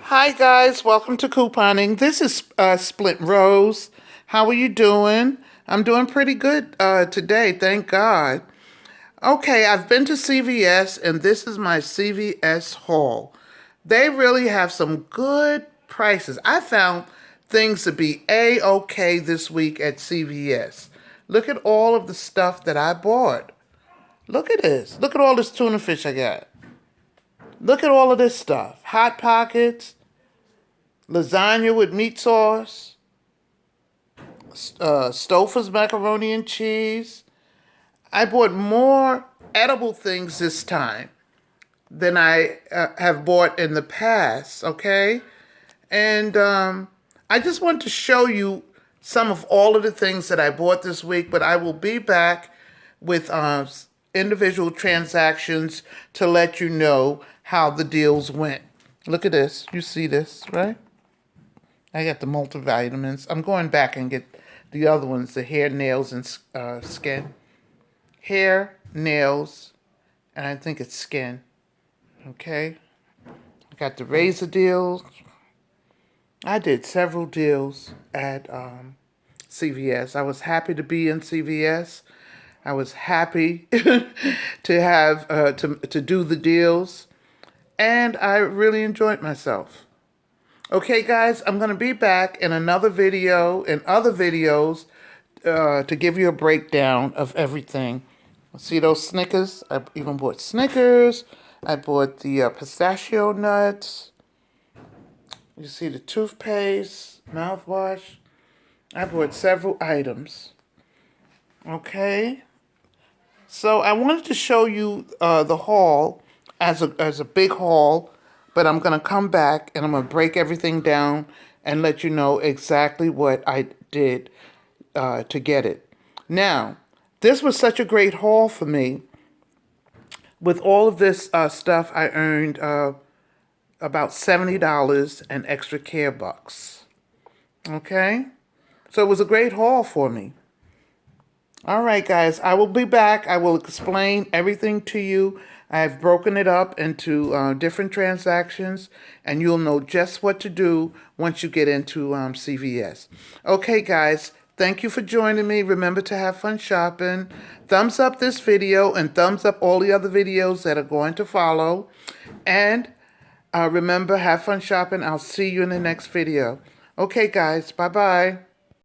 Hi guys, welcome to couponing. This is Split Rose. How are you doing? I'm doing pretty good today, thank God. Okay, I've been to CVS and this is my CVS haul. They really have some good prices. I found things to be A-okay this week at CVS. Look at all of the stuff that I bought. Look at this. Look at all this tuna fish I got. Look at all of this stuff. Hot Pockets, lasagna with meat sauce, Stouffer's macaroni and cheese. I bought more edible things this time than I have bought in the past, okay? And I just want to show you some of all of the things that I bought this week, but I will be back with individual transactions to let you know how the deals went. Look at this. You see this, right? I got the multivitamins. I'm going back and get the other ones, the hair, nails, and skin. Hair, nails, and I think it's skin. Okay? I got the razor deals. I did several deals at CVS. I was happy to be in CVS. I was happy to have to do the deals, and I really enjoyed myself. Okay, guys, I'm going to be back in another video and other videos to give you a breakdown of everything. See those Snickers? I even bought Snickers. I bought the pistachio nuts. You see the toothpaste, mouthwash. I bought several items. Okay. So I wanted to show you the haul as a big haul, but I'm going to come back and I'm going to break everything down and let you know exactly what I did to get it. Now, this was such a great haul for me. With all of this stuff, I earned about $70 and extra care bucks. Okay? So it was a great haul for me. All right, guys, I will be back. I will explain everything to you. I've broken it up into different transactions, and you'll know just what to do once you get into CVS. Okay, guys, thank you for joining me. Remember to have fun shopping. Thumbs up this video and thumbs up all the other videos that are going to follow. And remember, have fun shopping. I'll see you in the next video. Okay, guys, bye-bye.